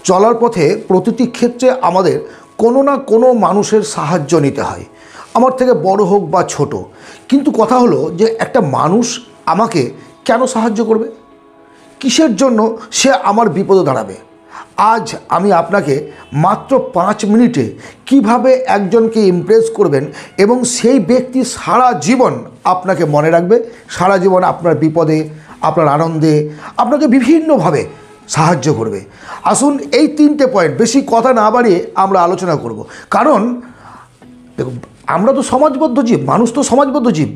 চলার পথে প্রতিটি ক্ষেত্রে আমাদের কোনো না কোনো মানুষের সাহায্য নিতে হয়, আমার থেকে বড় হোক বা ছোট। কিন্তু কথা হলো যে একটা মানুষ আমাকে কেন সাহায্য করবে, কিসের জন্য সে আমার বিপদে দাঁড়াবে? আজ আমি আপনাকে মাত্র 5 মিনিটে কিভাবে একজনকে ইমপ্রেস করবেন এবং সেই ব্যক্তি সারা জীবন আপনাকে মনে রাখবে, সারা জীবন আপনার বিপদে, আপনার আনন্দে আপনাকে বিভিন্নভাবে সাহায্য করবে। আসুন এই 3টে পয়েন্ট বেশি কথা না বাড়িয়ে আমরা আলোচনা করব। কারণ দেখুন, আমরা তো সমাজবদ্ধ জীব, মানুষ তো সমাজবদ্ধ জীব।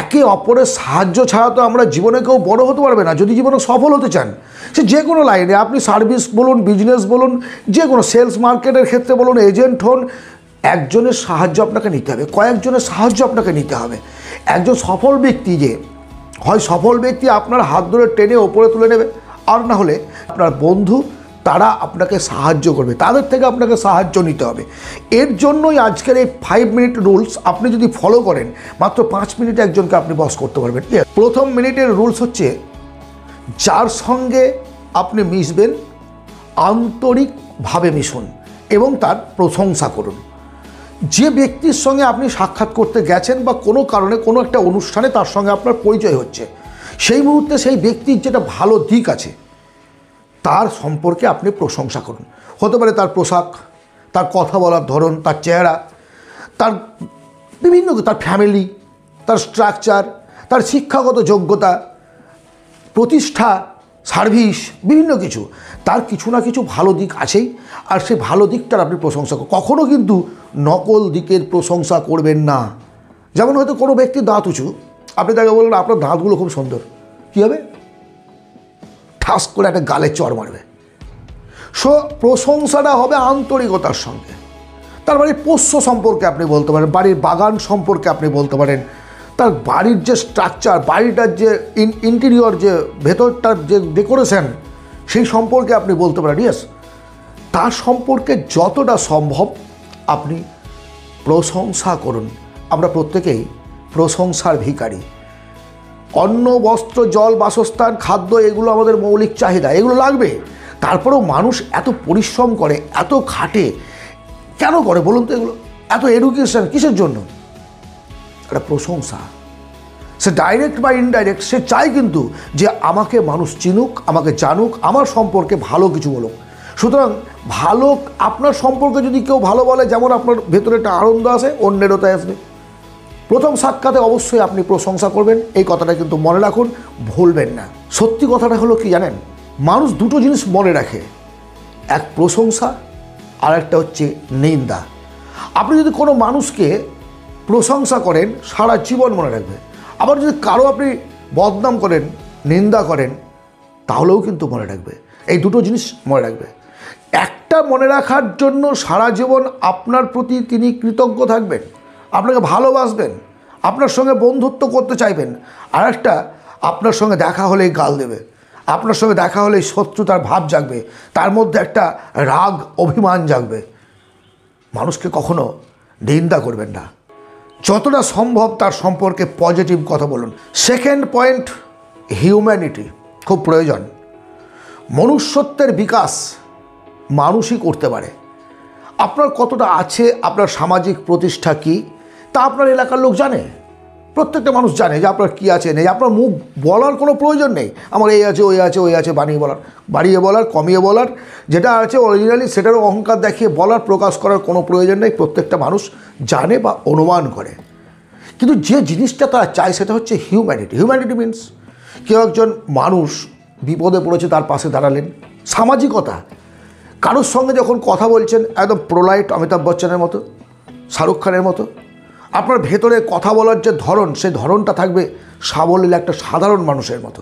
একে অপরের সাহায্য ছাড়া তো আমরা জীবনে কেউ বড় হতে পারবে না। যদি জীবনে সফল হতে চান, সে যে কোনো লাইনে, আপনি সার্ভিস বলুন, বিজনেস বলুন, যে কোনো সেলস মার্কেটের ক্ষেত্রে বলুন, এজেন্ট হন, একজনের সাহায্য আপনাকে নিতে হবে, কয়েকজনের সাহায্য আপনাকে নিতে হবে। একজন সফল ব্যক্তি যে হয়, সফল ব্যক্তি আপনার হাত ধরে টেনে ওপরে তুলে নেবে, আর না হলে আপনার বন্ধু, তারা আপনাকে সাহায্য করবে, তাদের থেকে আপনাকে সাহায্য নিতে হবে। এর জন্যই আজকের এই 5 মিনিট রুলস আপনি যদি ফলো করেন, মাত্র 5 মিনিটে একজনকে আপনি বস করতে পারবেন। প্রথম মিনিটের রুলস হচ্ছে, যার সঙ্গে আপনি মিশবেন আন্তরিকভাবে মিশুন এবং তার প্রশংসা করুন। যে ব্যক্তির সঙ্গে আপনি সাক্ষাৎ করতে গেছেন বা কোনো কারণে কোনো একটা অনুষ্ঠানে তার সঙ্গে আপনার পরিচয় হচ্ছে, সেই মুহূর্তে সেই ব্যক্তির যেটা ভালো দিক আছে তার সম্পর্কে আপনি প্রশংসা করুন। হতে পারে তার পোশাক, তার কথা বলার ধরন, তার চেহারা, তার বিভিন্ন, তার ফ্যামিলি, তার স্ট্রাকচার, তার শিক্ষাগত যোগ্যতা, প্রতিষ্ঠা, সার্ভিস, বিভিন্ন কিছু। তার কিছু না কিছু ভালো দিক আছেই, আর সেই ভালো দিকটার আপনি প্রশংসা করুন। কখনও কিন্তু নকল দিকের প্রশংসা করবেন না। যেমন হয়তো কোনো ব্যক্তির দাঁত উঁচু, আপনি তাকে বললেন আপনার দাঁতগুলো খুব সুন্দর, কী হবে? ঠাস করে একটা গালে চড় মারবে। প্রশংসাটা হবে আন্তরিকতার সঙ্গে। তার বাড়ির পোষ্য সম্পর্কে আপনি বলতে পারেন, বাড়ির বাগান সম্পর্কে আপনি বলতে পারেন, তার বাড়ির যে স্ট্রাকচার, বাড়িটার যে ইন্টেরিয়র, যে ভেতরটার যে ডেকোরেশন, সেই সম্পর্কে আপনি বলতে পারেন। ইয়েস, তার সম্পর্কে যতটা সম্ভব আপনি প্রশংসা করুন। আমরা প্রত্যেকেই প্রশংসার ভিখারি। অন্ন, বস্ত্র, জল, বাসস্থান, খাদ্য, এগুলো আমাদের মৌলিক চাহিদা, এগুলো লাগবে। তারপরেও মানুষ এত পরিশ্রম করে, এত খাটে, কেন করে বলুন তো? এগুলো এত এডুকেশন কিসের জন্য? একটা প্রশংসা। সে ডাইরেক্ট বা ইনডাইরেক্ট সে চায় কিন্তু যে আমাকে মানুষ চিনুক, আমাকে জানুক, আমার সম্পর্কে ভালো কিছু বলুক। সুতরাং ভালো, আপনার সম্পর্কে যদি কেউ ভালো বলে, যেমন আপনার ভেতরে একটা আনন্দ আসে, অন্যেরও তাই আসবে। প্রথম সাক্ষাতে অবশ্যই আপনি প্রশংসা করবেন, এই কথাটা কিন্তু মনে রাখুন, ভুলবেন না। সত্যি কথাটা হলো কি জানেন, মানুষ দুটো জিনিস মনে রাখে, এক প্রশংসা, আর একটা হচ্ছে নিন্দা। আপনি যদি কোনো মানুষকে প্রশংসা করেন, সারা জীবন মনে রাখবে। আবার যদি কারো আপনি বদনাম করেন, নিন্দা করেন, তাহলেও কিন্তু মনে রাখবে। এই দুটো জিনিস মনে রাখবে। একটা মনে রাখার জন্য সারা জীবন আপনার প্রতি তিনি কৃতজ্ঞ থাকবেন, আপনাকে ভালোবাসবেন, আপনার সঙ্গে বন্ধুত্ব করতে চাইবেন। আর একটা, আপনার সঙ্গে দেখা হলেই গাল দেবে, আপনার সঙ্গে দেখা হলেই শত্রুতার ভাব জাগবে, তার মধ্যে একটা রাগ, অভিমান জাগবে। মানুষকে কখনো নিন্দা করবেন না, যতটা সম্ভব তার সম্পর্কে পজিটিভ কথা বলুন। সেকেন্ড পয়েন্ট, হিউম্যানিটি খুব প্রয়োজন। মনুষ্যত্বের বিকাশ মানুষই করতে পারে। আপনার কতটা আছে, আপনার সামাজিক প্রতিষ্ঠা কী, তা আপনার এলাকার লোক জানে। প্রত্যেকটা মানুষ জানে যে আপনার কী আছে নেই। আপনার মুখ বলার কোনো প্রয়োজন নেই, আমার এই আছে, ওই আছে, ওই আছে, বাড়িয়ে বলার, কমিয়ে বলার, যেটা আছে অরিজিনালি সেটারও অহংকার দেখিয়ে বলার, প্রকাশ করার কোনো প্রয়োজন নেই। প্রত্যেকটা মানুষ জানে বা অনুমান করে। কিন্তু যে জিনিসটা তারা চায় সেটা হচ্ছে হিউম্যানিটি। হিউম্যানিটি মিনস কেউ একজন মানুষ বিপদে পড়েছে, তার পাশে দাঁড়ালেন। সামাজিকতা, কারোর সঙ্গে যখন কথা বলছেন, একদম প্রোলাইট, অমিতাভ বচ্চনের মতো, শাহরুখ খানের মতো। আপনার ভেতরে কথা বলার যে ধরন, সেই ধরনটা থাকবে সাবলীল একটা সাধারণ মানুষের মতো।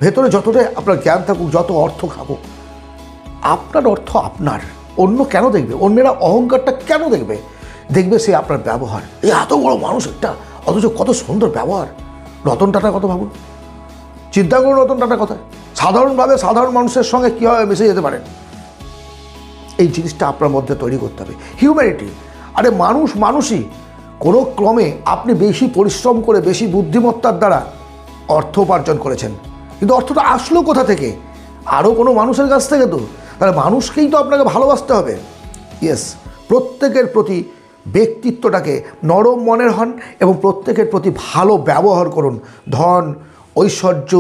ভেতরে যতটাই আপনার জ্ঞান থাকুক, যত অর্থ থাকুক, আপনার অর্থ আপনার। অন্য কেন দেখবে? অন্যেরা অহংকারটা কেন দেখবে? দেখবে সে আপনার ব্যবহার। এই এত বড় মানুষ একটা, অথচ কত সুন্দর ব্যবহার। রতন টাটার কথা ভাবুন, চিন্তা করুন রতন টাটার কথা। সাধারণভাবে সাধারণ মানুষের সঙ্গে কীভাবে মিশে যেতে পারেন, এই জিনিসটা আপনার মধ্যে তৈরি করতে হবে। হিউম্যানিটি। আরে মানুষ মানুষই। কোনো ক্রমে আপনি বেশি পরিশ্রম করে, বেশি বুদ্ধিমত্তার দ্বারা অর্থ উপার্জন করেছেন, কিন্তু অর্থটা আসলো কোথা থেকে? আরও কোনো মানুষের কাছ থেকে তো, তাহলে মানুষকেই তো আপনাকে ভালোবাসতে হবে। ইয়েস, প্রত্যেকের প্রতি ব্যক্তিত্বটাকে নরম মনের হন এবং প্রত্যেকের প্রতি ভালো ব্যবহার করুন। ধন ঐশ্বর্য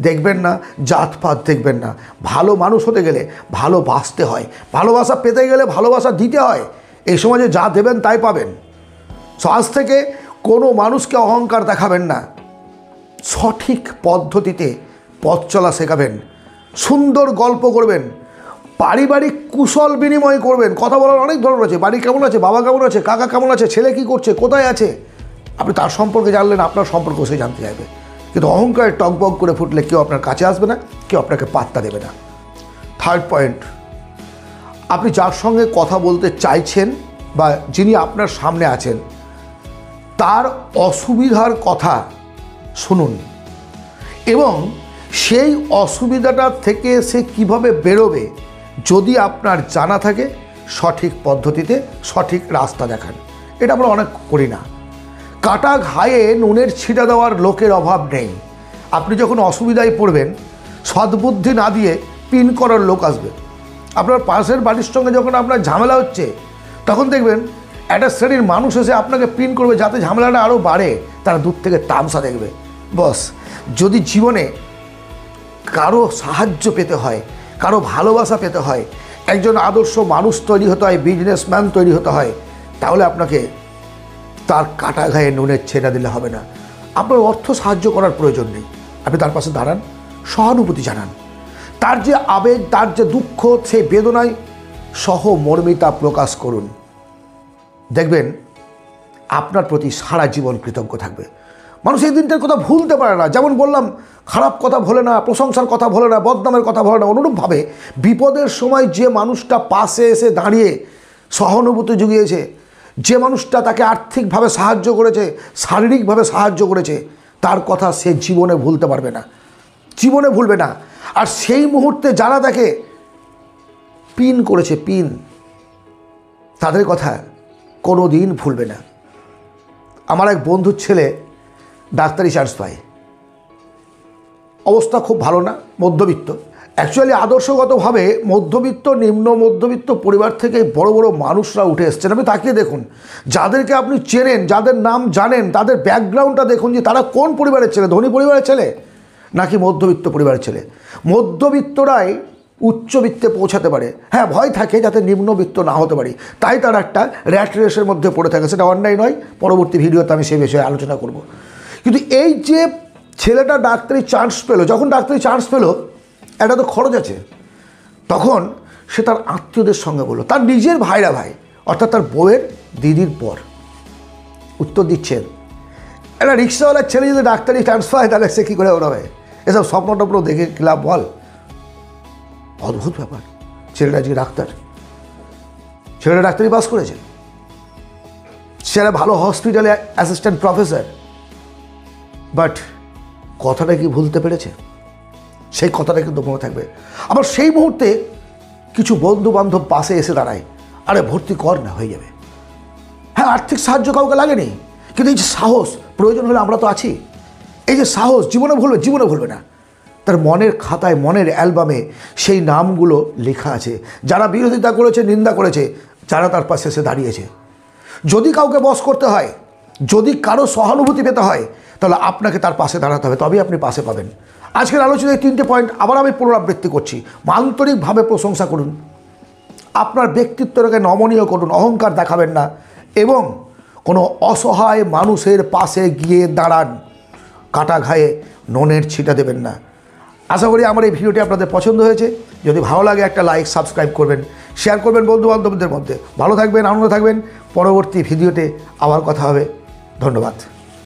দেখবেন না, জাতপাত দেখবেন না। ভালো মানুষ হতে গেলে ভালোবাসতে হয়, ভালোবাসা পেতে গেলে ভালোবাসা দিতে হয়। এই সমাজে যা দেবেন তাই পাবেন। সো আজ থেকে কোনো মানুষকে অহংকার দেখাবেন না, সঠিক পদ্ধতিতে পথ চলা শেখাবেন, সুন্দর গল্প করবেন, পারিবারিক কুশল বিনিময় করবেন। কথা বলার অনেক ধরন আছে, বাড়ি কেমন আছে, বাবা কেমন আছে, কাকা কেমন আছে, ছেলে কী করছে, কোথায় আছে, আপনি তার সম্পর্কে জানলেন, আপনার সম্পর্ক সে জানতে চাইবে। কিন্তু অহংকারে টকবক করে ফুটলে কেউ আপনার কাছে আসবে না, কেউ আপনাকে পাত্তা দেবে না। থার্ড পয়েন্ট, আপনি যার সঙ্গে কথা বলতে চাইছেন বা যিনি আপনার সামনে আছেন তার অসুবিধার কথা শুনুন এবং সেই অসুবিধাটা থেকে সে কিভাবে বেরোবে যদি আপনার জানা থাকে সঠিক পদ্ধতিতে সঠিক রাস্তা দেখান। এটা আমরা অনেক করি না। কাটা ঘায়ে নুনের ছিটা দেওয়ার লোকের অভাব নেই। আপনি যখন অসুবিধায় পড়বেন, সদ্বুদ্ধি না দিয়ে পিন করার লোক আসবে। আপনার পাশের বাড়ির সঙ্গে যখন আপনার ঝামেলা হচ্ছে তখন দেখবেন একটা শ্রেণীর মানুষ এসে আপনাকে পিন করবে যাতে ঝামেলাটা আরও বাড়ে। তারা দূর থেকে তামসা দেখবে। বস, যদি জীবনে কারো সাহায্য পেতে হয়, কারো ভালোবাসা পেতে হয়, একজন আদর্শ মানুষ তৈরি হতে হয়, বিজনেসম্যান তৈরি হতে হয়, তাহলে আপনাকে তার কাটা ঘায়ে নুনের ছেড়া দিলে হবে না। আপনার অর্থ সাহায্য করার প্রয়োজন নেই, আপনি তার পাশে দাঁড়ান, সহানুভূতি জানান, তার যে আবেগ, তার যে দুঃখ, সেই বেদনায় সহমর্মিতা প্রকাশ করুন। দেখবেন আপনার প্রতি সারা জীবন কৃতজ্ঞ থাকবে। মানুষ এই দিনটার কথা ভুলতে পারে না। যেমন বললাম, খারাপ কথা ভোলে না, প্রশংসার কথা ভোলে না, বদনামের কথা ভোলে না। অনুরূপভাবে বিপদের সময় যে মানুষটা পাশে এসে দাঁড়িয়ে সহানুভূতি জুগিয়েছে, যে মানুষটা তাকে আর্থিকভাবে সাহায্য করেছে, শারীরিকভাবে সাহায্য করেছে, তার কথা সে জীবনে ভুলতে পারবে না, জীবনে ভুলবে না। আর সেই মুহূর্তে যারা তাকে পিন করেছে, তাদের কথা কোনো দিন ভুলবে না। আমার এক বন্ধুর ছেলে ডাক্তারি চান্স পায়, অবস্থা খুব ভালো না, মধ্যবিত্ত। অ্যাকচুয়ালি আদর্শগতভাবে মধ্যবিত্ত, নিম্ন মধ্যবিত্ত পরিবার থেকে বড় বড় মানুষরা উঠে এসছেন। আপনি তাকিয়ে দেখুন, যাদেরকে আপনি চেনেন, যাদের নাম জানেন, তাদের ব্যাকগ্রাউন্ডটা দেখুন যে তারা কোন পরিবারের ছেলে, ধনী পরিবারের ছেলে নাকি মধ্যবিত্ত পরিবারের ছেলে। মধ্যবিত্তরাই উচ্চবিত্তে পৌঁছাতে পারে। হ্যাঁ, ভয় থাকে যাতে নিম্নবিত্ত না হতে পারি, তাই তারা একটা র্যাট রেসের মধ্যে পড়ে থাকে। সেটা অন্যায় নয়, পরবর্তী ভিডিওতে আমি সেই বিষয়ে আলোচনা করব। কিন্তু এই যে ছেলেটা ডাক্তারি চান্স পেলো, যখন ডাক্তারি চান্স পেলো, একটা তো খরচ আছে। তখন সে তার আত্মীয়দের সঙ্গে বললো, তার নিজের ভাইরা ভাই, অর্থাৎ তার বউয়ের দিদির পর উত্তর দিচ্ছেন, একটা রিক্সাওয়ালার ছেলে যদি ডাক্তারি চান্স পায় তাহলে সে কী করে ওড়াবে? এসব স্বপ্ন টপ্ন দেখে ক্লাব বল, অদ্ভুত ব্যাপার। ছেলেটা আজকে ডাক্তার, ছেলেটা ডাক্তারি পাস করেছে, ছেলে ভালো হসপিটালে অ্যাসিস্ট্যান্ট প্রফেসর, বাট কথাটা কি ভুলতে পেরেছে? সেই কথাটা কিন্তু মনে থাকবে। আবার সেই মুহূর্তে কিছু বন্ধু বান্ধব পাশে এসে দাঁড়ায়, আরে ভর্তি কর না, হয়ে যাবে। হ্যাঁ, আর্থিক সাহায্য কাউকে লাগেনি, কিন্তু এই যে সাহস, প্রয়োজন হলে আমরা তো আছি, এই যে সাহস জীবনে ভুলবে না। তার মনের খাতায়, মনের অ্যালবামে সেই নামগুলো লেখা আছে, যারা বিরোধিতা করেছে, নিন্দা করেছে, যারা তার পাশে এসে দাঁড়িয়েছে। যদি কাউকে বশ করতে হয়, যদি কারো সহানুভূতি পেতে হয়, তাহলে আপনাকে তার পাশে দাঁড়াতে হবে, তবেই আপনি পাশে পাবেন। আজকের আলোচনায় এই 3টে পয়েন্ট আবার আমি পুনরাবৃত্তি করছি। আন্তরিকভাবে প্রশংসা করুন, আপনার ব্যক্তিত্বটাকে নমনীয় করুন, অহংকার দেখাবেন না, এবং কোনো অসহায় মানুষের পাশে গিয়ে দাঁড়ান, কাটা ঘায়ে নুনের ছিটা দেবেন না। আশা করি আমার এই ভিডিওটি আপনাদের পছন্দ হয়েছে। যদি ভালো লাগে একটা লাইক, সাবস্ক্রাইব করবেন, শেয়ার করবেন বন্ধুবান্ধবদের মধ্যে। ভালো থাকবেন, আনন্দ থাকবেন। পরবর্তী ভিডিওতে আবার কথা হবে। ধন্যবাদ।